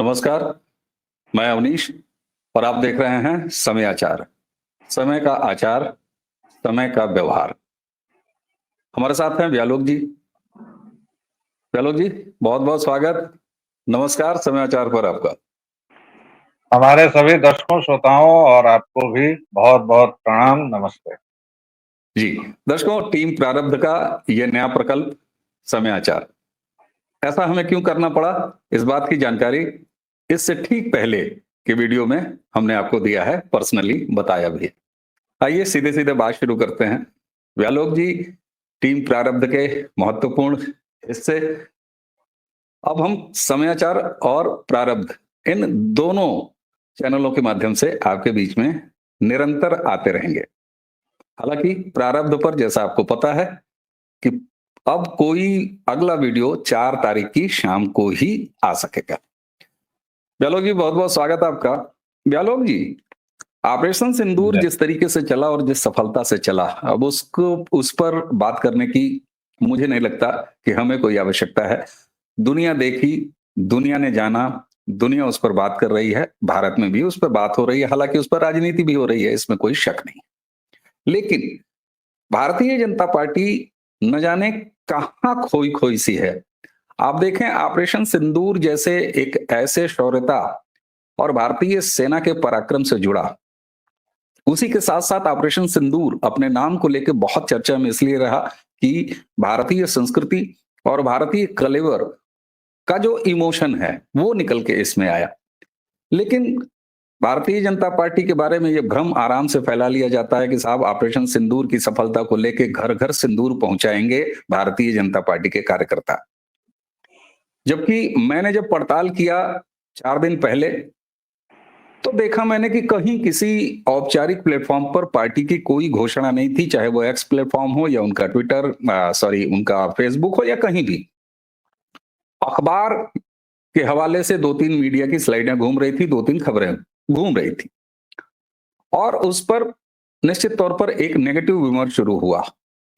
नमस्कार, मैं अवनीश और आप देख रहे हैं समय आचार। समय का आचार, समय का व्यवहार। हमारे साथ हैं व्यालोक जी। व्यालोक जी, बहुत-बहुत स्वागत। नमस्कार समय आचार पर आपका। हमारे सभी दर्शकों, श्रोताओं और आपको भी बहुत-बहुत प्रणाम, नमस्ते। जी, दर्शकों, टीम प्रारब्ध का ये नया प्रकल्प समय आचार। ऐसा हमें क्यों करना पड़ा, इस बात की जानकारी इससे ठीक पहले के वीडियो में हमने आपको दिया है, पर्सनली बताया भी है। आइए सीधे-सीधे बात शुरू करते हैं। व्यालोक जी, टीम प्रारब्ध के महत्वपूर्ण हिस्से। अब हम समयाचार और प्रारब्ध इन दोनों चैनलों के माध्यम से आपके बीच में निरंतर आते रहेंगे। हालांकि प्रारब्ध पर जैसा आपको पता है कि अब कोई अगला वीडियो 4 तारीख की शाम को ही आ सकेगा। व्यालोक जी, बहुत बहुत स्वागत है आपका। व्यालोक जी, ऑपरेशन सिंदूर जिस तरीके से चला और जिस सफलता से चला, अब उसको उस पर बात करने की मुझे नहीं लगता कि हमें कोई आवश्यकता है। दुनिया देखी, दुनिया ने जाना, दुनिया उस पर बात कर रही है, भारत में भी उस पर बात हो रही है, हालांकि उस पर राजनीति भी हो रही है, इसमें कोई शक नहीं। लेकिन भारतीय जनता पार्टी न जाने कहां खोई खोई सी है। आप देखें, ऑपरेशन सिंदूर जैसे एक ऐसे शौर्यता और भारतीय सेना के पराक्रम से जुड़ा, उसी के साथ साथ ऑपरेशन सिंदूर अपने नाम को लेकर बहुत चर्चा में इसलिए रहा कि भारतीय संस्कृति और भारतीय कलेवर का जो इमोशन है वो निकल के इसमें आया। लेकिन भारतीय जनता पार्टी के बारे में ये भ्रम आराम से फैला लिया जाता है कि साहब ऑपरेशन सिंदूर की सफलता को लेकर घर घर सिंदूर पहुंचाएंगे भारतीय जनता पार्टी के कार्यकर्ता। जबकि मैंने जब पड़ताल किया 4 दिन पहले, तो देखा मैंने कि कहीं किसी औपचारिक प्लेटफॉर्म पर पार्टी की कोई घोषणा नहीं थी, चाहे वो एक्स प्लेटफॉर्म हो या उनका ट्विटर, सॉरी उनका फेसबुक हो या कहीं भी। अखबार के हवाले से 2-3 मीडिया की स्लाइडें घूम रही थी, 2-3 खबरें घूम रही थी और उस पर निश्चित तौर पर एक नेगेटिव विमर्श शुरू हुआ,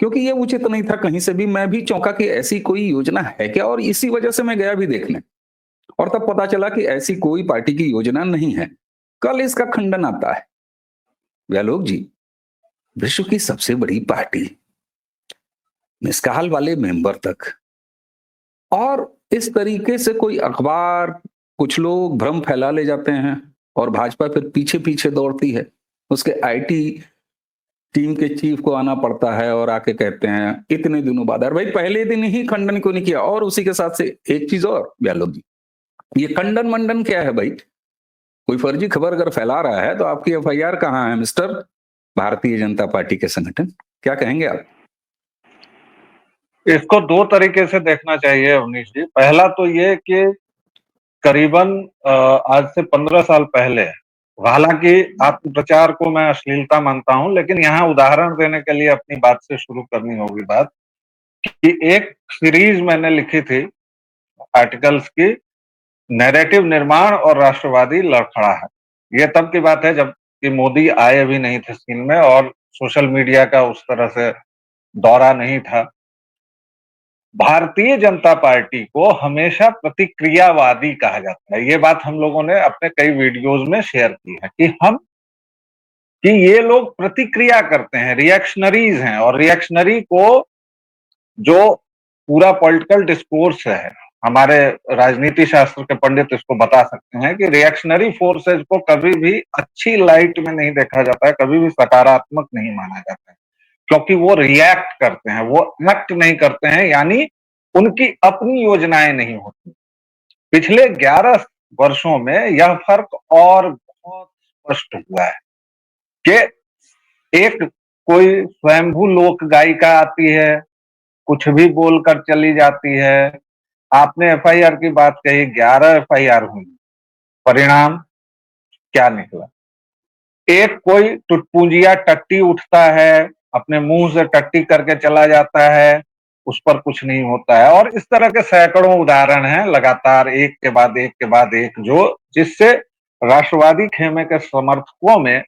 क्योंकि ये उचित नहीं था कहीं से भी। मैं भी चौंका कि ऐसी कोई योजना है क्या, और इसी वजह से मैं गया भी देखने, और तब पता चला कि ऐसी कोई पार्टी की योजना नहीं है। कल इसका खंडन आता है। व्यालोक जी, विश्व की सबसे बड़ी पार्टी, मिसकाल वाले मेंबर तक, और इस तरीके से कोई अखबार, कुछ लोग भ्रम फैला ले जाते हैं और भाजपा फिर पीछे पीछे दौड़ती है। उसके आईटी टीम के चीफ को आना पड़ता है और आके कहते हैं इतने दिनों बाद। अरे भाई, पहले दिन ही खंडन क्यों नहीं किया? और उसी के साथ से एक चीज और व्यालोक जी, ये खंडन मंडन क्या है भाई? कोई फर्जी खबर अगर फैला रहा है तो आपकी एफआईआर कहां है मिस्टर भारतीय जनता पार्टी के संगठन? क्या कहेंगे आप? इसको दो तरीके से देखना चाहिए अवनीश जी। पहला तो ये कि करीबन आज से 15 साल पहले, हालांकि आत्मप्रचार को मैं अश्लीलता मानता हूं, लेकिन यहाँ उदाहरण देने के लिए अपनी बात से शुरू करनी होगी बात, कि एक सीरीज मैंने लिखी थी आर्टिकल्स की, नैरेटिव निर्माण और राष्ट्रवादी लड़खड़ाहट। ये तब की बात है जब कि मोदी आए भी नहीं थे सीन में और सोशल मीडिया का उस तरह से दौरा नहीं था। भारतीय जनता पार्टी को हमेशा प्रतिक्रियावादी कहा जाता है। ये बात हम लोगों ने अपने कई वीडियोस में शेयर की है कि ये लोग प्रतिक्रिया करते हैं, रिएक्शनरीज हैं, और रिएक्शनरी को जो पूरा पॉलिटिकल डिस्कोर्स है, हमारे राजनीति शास्त्र के पंडित इसको बता सकते हैं कि रिएक्शनरी फोर्सेज को कभी भी अच्छी लाइट में नहीं देखा जाता है, कभी भी सकारात्मक नहीं माना जाता है, क्योंकि वो रिएक्ट करते हैं, वो एक्ट नहीं करते हैं, यानी उनकी अपनी योजनाएं नहीं होती। पिछले 11 वर्षों में यह फर्क और बहुत स्पष्ट हुआ है कि एक कोई स्वयंभू लोक गायिका आती है, कुछ भी बोलकर चली जाती है। आपने एफआईआर की बात कही, 11 एफआईआर हुई, परिणाम क्या निकला? एक कोई टुटपुंजिया टट्टी उठता है, अपने मुंह से टट्टी करके चला जाता है, उस पर कुछ नहीं होता है। और इस तरह के सैकड़ों उदाहरण हैं, लगातार एक के बाद एक के बाद एक, जो जिससे राष्ट्रवादी खेमे के समर्थकों में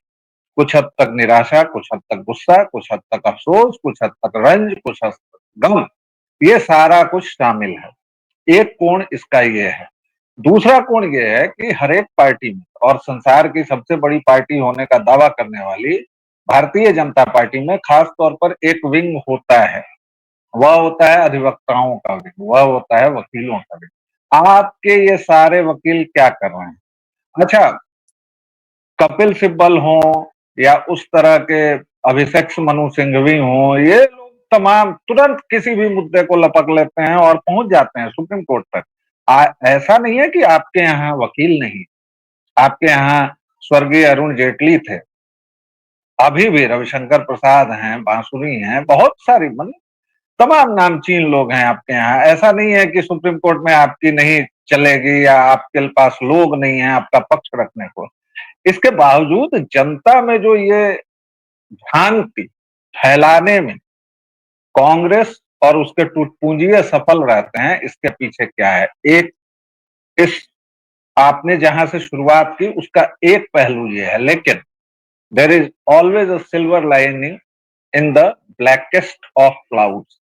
कुछ हद तक निराशा, कुछ हद तक गुस्सा, कुछ हद तक अफसोस, कुछ हद तक रंज, कुछ हद तक गम, ये सारा कुछ शामिल है। एक कोण इसका ये है। दूसरा कोण ये है कि हर एक पार्टी में, और संसार की सबसे बड़ी पार्टी होने का दावा करने वाली भारतीय जनता पार्टी में खास तौर पर एक विंग होता है, वह होता है अधिवक्ताओं का विंग, वह होता है वकीलों का विंग। आपके ये सारे वकील क्या कर रहे हैं? अच्छा, कपिल सिब्बल हो या उस तरह के अभिषेक मनु सिंघवी हो, ये लोग तमाम तुरंत किसी भी मुद्दे को लपक लेते हैं और पहुंच जाते हैं सुप्रीम कोर्ट तक। ऐसा नहीं है कि आपके यहाँ वकील नहीं, आपके यहाँ स्वर्गीय अरुण जेटली थे, अभी भी रविशंकर प्रसाद हैं, बांसुरी हैं, बहुत सारी मतलब तमाम नामचीन लोग हैं आपके यहाँ। ऐसा नहीं है कि सुप्रीम कोर्ट में आपकी नहीं चलेगी या आपके पास लोग नहीं है आपका पक्ष रखने को। इसके बावजूद जनता में जो ये भ्रांति फैलाने में कांग्रेस और उसके टूटपूंजिये सफल रहते हैं, इसके पीछे क्या है? एक, इस आपने जहां से शुरुआत की उसका एक पहलू ये है, लेकिन there is always a silver lining in the blackest of clouds.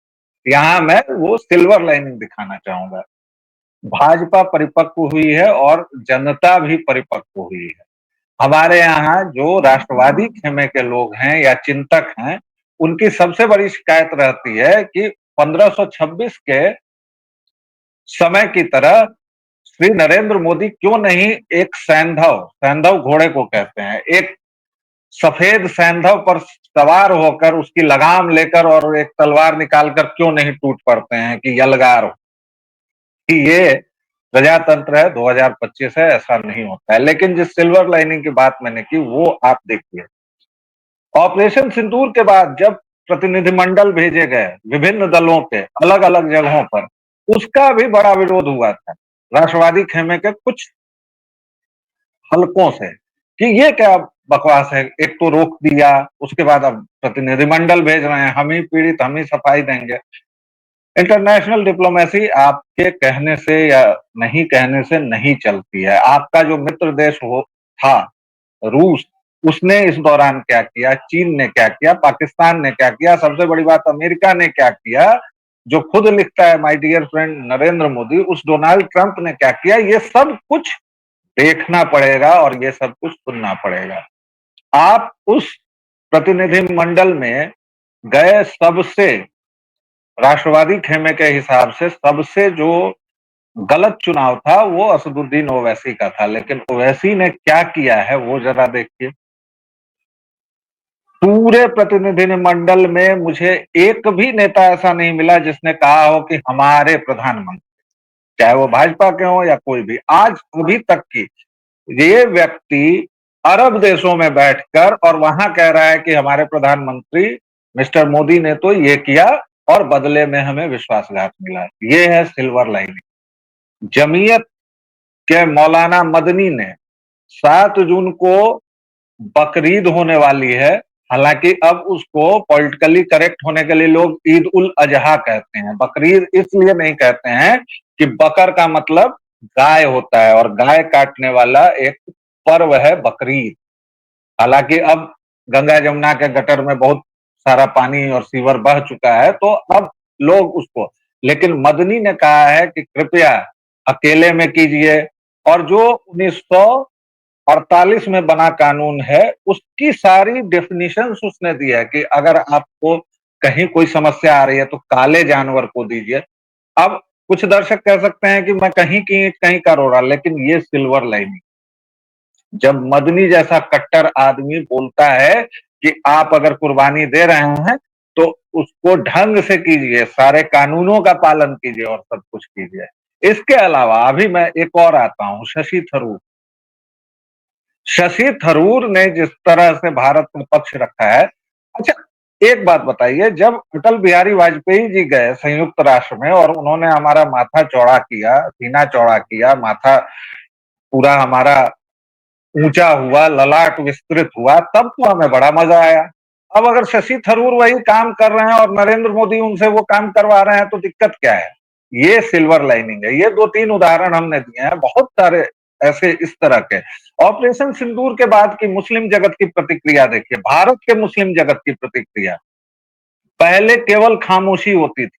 यहां मैं वो सिल्वर लाइनिंग दिखाना चाहूंगा। भाजपा परिपक्व हुई है और जनता भी परिपक्व हुई है। हमारे यहाँ जो राष्ट्रवादी खेमे के लोग हैं या चिंतक हैं, उनकी सबसे बड़ी शिकायत रहती है कि 1526 के समय की तरह श्री नरेंद्र मोदी क्यों नहीं एक सैंधव, सैंधव घोड़े को कहते हैं, एक सफेद सैंधव पर सवार होकर उसकी लगाम लेकर और एक तलवार निकालकर क्यों नहीं टूट पड़ते हैं कि यलगार हो कि ये प्रजातंत्र है, 2025 है, ऐसा नहीं होता है। लेकिन जिस सिल्वर लाइनिंग की बात मैंने की वो आप देखिए, ऑपरेशन सिंदूर के बाद जब प्रतिनिधिमंडल भेजे गए विभिन्न दलों के अलग अलग जगहों पर, उसका भी बड़ा विरोध हुआ था राष्ट्रवादी खेमे के कुछ हलकों से कि ये क्या बकवास है, एक तो रोक दिया, उसके बाद अब प्रतिनिधिमंडल भेज रहे हैं, हम ही पीड़ित, हम ही सफाई देंगे। इंटरनेशनल डिप्लोमेसी आपके कहने से या नहीं कहने से नहीं चलती है। आपका जो मित्र देश हो था रूस, उसने इस दौरान क्या किया, चीन ने क्या किया, पाकिस्तान ने क्या किया, सबसे बड़ी बात अमेरिका ने क्या किया, जो खुद लिखता है my dear friend Narendra Modi, उस डोनाल्ड ट्रंप ने क्या किया, ये सब कुछ देखना पड़ेगा और ये सब कुछ सुनना पड़ेगा। आप उस प्रतिनिधि मंडल में गए, सबसे राष्ट्रवादी खेमे के हिसाब से सबसे जो गलत चुनाव था वो असदुद्दीन ओवैसी का था, लेकिन ओवैसी ने क्या किया है वो जरा देखिए। पूरे प्रतिनिधिमंडल में मुझे एक भी नेता ऐसा नहीं मिला जिसने कहा हो कि हमारे प्रधानमंत्री, चाहे वो भाजपा के हो या कोई भी, आज अभी तक की ये व्यक्ति अरब देशों में बैठकर और वहां कह रहा है कि हमारे प्रधानमंत्री मिस्टर मोदी ने तो ये किया और बदले में हमें विश्वासघात मिला। ये है सिल्वर लाइनिंग। जमीयत के मौलाना मदनी ने 7 जून को बकरीद होने वाली है, हालांकि अब उसको पॉलिटिकली करेक्ट होने के लिए लोग ईद उल अजहा कहते हैं, बकरीद इसलिए नहीं कहते हैं कि बकर का मतलब गाय होता है और गाय काटने वाला एक पर्व है बकरीद। हालांकि अब गंगा जमुना के गटर में बहुत सारा पानी और सीवर बह चुका है तो अब लोग उसको, लेकिन मदनी ने कहा है कि कृपया अकेले में कीजिए, और जो 1948 में बना कानून है उसकी सारी डेफिनेशंस उसने दी है कि अगर आपको कहीं कोई समस्या आ रही है तो काले जानवर को दीजिए। अब कुछ दर्शक कह सकते हैं कि मैं कहीं की कहीं का रोड़ा, लेकिन ये सिल्वर लाइनिंग, जब मदनी जैसा कट्टर आदमी बोलता है कि आप अगर कुर्बानी दे रहे हैं तो उसको ढंग से कीजिए, सारे कानूनों का पालन कीजिए और सब कुछ कीजिए। इसके अलावा अभी मैं एक और आता हूं, शशि थरूर। शशि थरूर ने जिस तरह से भारत का पक्ष रखा है, अच्छा एक बात बताइए, जब अटल बिहारी वाजपेयी जी गए संयुक्त राष्ट्र में और उन्होंने हमारा माथा चौड़ा किया, सीना चौड़ा किया, माथा पूरा हमारा ऊंचा हुआ, ललाट विस्तृत हुआ, तब तो हमें बड़ा मजा आया। अब अगर शशि थरूर वही काम कर रहे हैं और नरेंद्र मोदी उनसे वो काम करवा रहे हैं तो दिक्कत क्या है? ये सिल्वर लाइनिंग है। ये 2-3 उदाहरण हमने दिए हैं, बहुत सारे ऐसे इस तरह के। ऑपरेशन सिंदूर के बाद की मुस्लिम जगत की प्रतिक्रिया देखिए, भारत के मुस्लिम जगत की प्रतिक्रिया। पहले केवल खामोशी होती थी।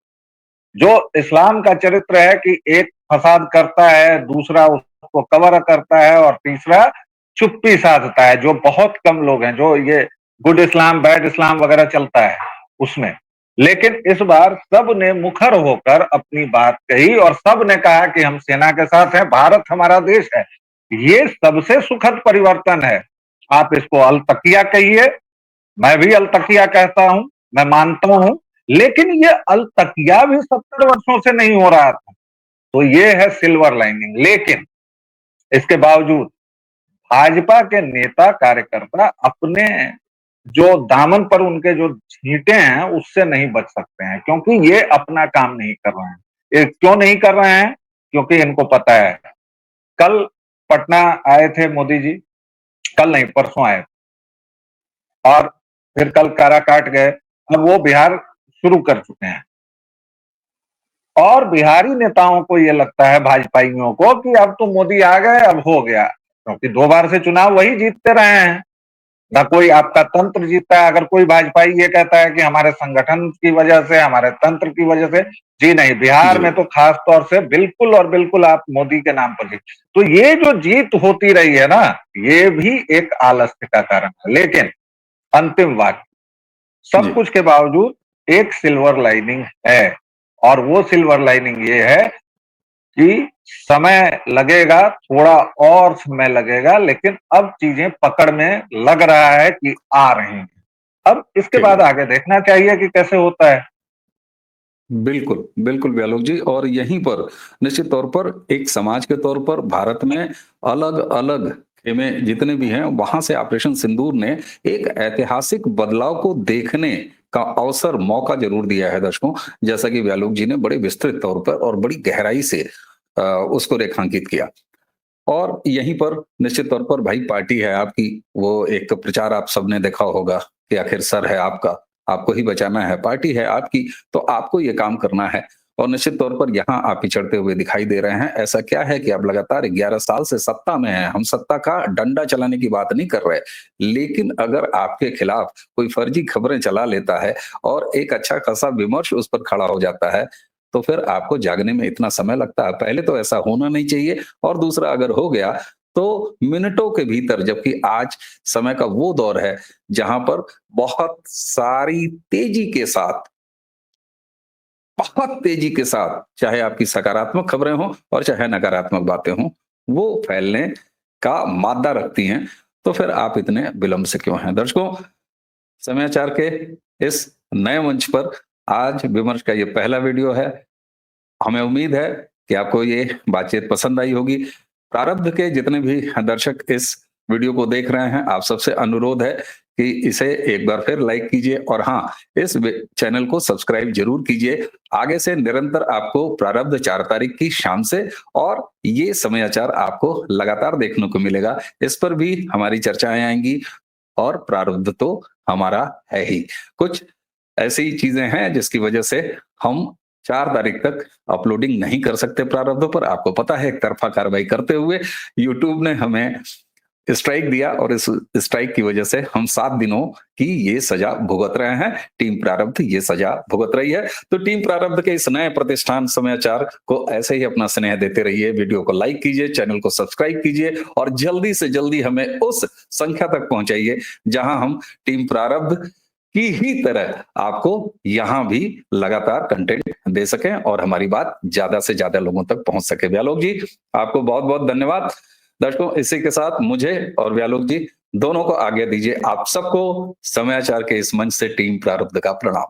जो इस्लाम का चरित्र है कि एक फसाद करता है, दूसरा उसको कवर करता है और तीसरा चुप्पी साधता है, जो बहुत कम लोग हैं, जो ये गुड इस्लाम बैड इस्लाम वगैरह चलता है उसमें। लेकिन इस बार सब ने मुखर होकर अपनी बात कही और सब ने कहा कि हम सेना के साथ हैं, भारत हमारा देश है। ये सबसे सुखद परिवर्तन है। आप इसको अलतकिया कहिए, मैं भी अलतकिया कहता हूं, मैं मानता हूं, लेकिन ये अलतकिया भी 70 वर्षों से नहीं हो रहा था। तो ये है सिल्वर लाइनिंग। लेकिन इसके बावजूद भाजपा के नेता कार्यकर्ता अपने जो दामन पर उनके जो छींटे हैं उससे नहीं बच सकते हैं, क्योंकि ये अपना काम नहीं कर रहे हैं। ये क्यों नहीं कर रहे हैं? क्योंकि इनको पता है, कल पटना आए थे मोदी जी, कल नहीं परसों आए और फिर कल काराकाट गए, अब वो बिहार शुरू कर चुके हैं। और बिहारी नेताओं को ये लगता है, भाजपाइयों को, कि अब तो मोदी आ गए, अब हो गया, क्योंकि 2 बार से चुनाव वही जीतते रहे हैं। ना कोई आपका तंत्र जीतता है। अगर कोई भाजपाई ये कहता है कि हमारे संगठन की वजह से, हमारे तंत्र की वजह से, जी नहीं, बिहार जी में तो खास तौर से बिल्कुल और बिल्कुल आप मोदी के नाम पर जीत। तो ये जो जीत होती रही है ना, ये भी एक आलस्य का कारण है। लेकिन अंतिम वाक्य, सब जी कुछ के बावजूद एक सिल्वर लाइनिंग है, और वो सिल्वर लाइनिंग ये है कि समय लगेगा, थोड़ा और समय लगेगा, लेकिन अब चीजें पकड़ में लग रहा है कि आ रही हैं। अब इसके ठीक बाद है। आगे देखना चाहिए कि कैसे होता है। बिल्कुल, बिल्कुल व्यालोक जी, और यहीं पर निश्चित तौर पर एक समाज के तौर पर भारत में अलग-अलग खेमे जितने भी हैं, वहाँ से ऑपरेशन सिंदूर ने एक ऐतिहासिक बदलाव को देखने का अवसर, मौका ज़रूर दिया है दर्शकों। जैसा कि व्यालोक जी ने बड़े विस्तृत तौर पर और बड़ी गहराई से उसको रेखांकित किया। और यहीं पर निश्चित तौर पर भाई पार्टी है आपकी, वो एक तो प्रचार आप सबने देखा होगा कि आखिर सर है आपका, आपको ही बचाना है, पार्टी है आपकी, तो आपको ये काम करना है। और निश्चित तौर पर यहाँ आप पिछड़ते हुए दिखाई दे रहे हैं। ऐसा क्या है कि आप लगातार 11 साल से सत्ता में हैं, हम सत्ता का डंडा चलाने की बात नहीं कर रहे। लेकिन अगर आपके खिलाफ कोई फर्जी खबरें चला लेता है और एक अच्छा खासा विमर्श उस पर खड़ा हो जाता है, तो फिर आपको जागने में इतना समय लगता है। पहले तो ऐसा होना नहीं चाहिए, और दूसरा अगर हो गया तो मिनटों के भीतर, जबकि आज समय का वो दौर है जहां पर बहुत सारी तेजी के साथ, बहुत तेजी के साथ, चाहे आपकी सकारात्मक खबरें हों और चाहे नकारात्मक बातें हों, वो फैलने का मादा रखती हैं। तो फिर आप इतने विलंब से क्यों हैं? दर्शकों, समाचार के इस नए मंच पर आज विमर्श का ये पहला वीडियो है। हमें उम्मीद है कि आपको ये बातचीत पसंद आई होगी। प्रारब्ध के जितने भी दर्शक इस वीडियो को देख रहे हैं, आप सबसे अनुरोध है कि इसे एक बार फिर लाइक कीजिए, और हाँ, इस चैनल को सब्सक्राइब जरूर कीजिए। आगे से निरंतर आपको प्रारब्ध 4 तारीख की शाम से और ये समाचार आपको लगातार देखने को मिलेगा। इस पर भी हमारी चर्चाएं आएंगी, और प्रारब्ध तो हमारा है ही। कुछ ऐसी चीजें हैं जिसकी वजह से हम 4 तारीख तक अपलोडिंग नहीं कर सकते प्रारब्धों पर। आपको पता है, एक तरफा कार्रवाई करते हुए यूट्यूब ने हमें स्ट्राइक दिया, और इस स्ट्राइक की वजह से हम 7 दिनों की ये सजा भुगत रहे हैं। टीम प्रारब्ध ये सजा भुगत रही है। तो टीम प्रारब्ध के इस नए प्रतिष्ठान समाचार को ऐसे ही अपना स्नेह देते रहिए। वीडियो को लाइक कीजिए, चैनल को सब्सक्राइब कीजिए, और जल्दी से जल्दी हमें उस संख्या तक पहुंचाइए जहां हम टीम प्रारब्ध की ही तरह आपको यहां भी लगातार कंटेंट दे सकें और हमारी बात ज्यादा से ज्यादा लोगों तक पहुंच सके। व्यालोक जी, आपको बहुत बहुत धन्यवाद। दर्शकों, इसी के साथ मुझे और व्यालोक जी दोनों को आज्ञा दीजिए। आप सबको समाचार के इस मंच से टीम प्रारब्ध का प्रणाम।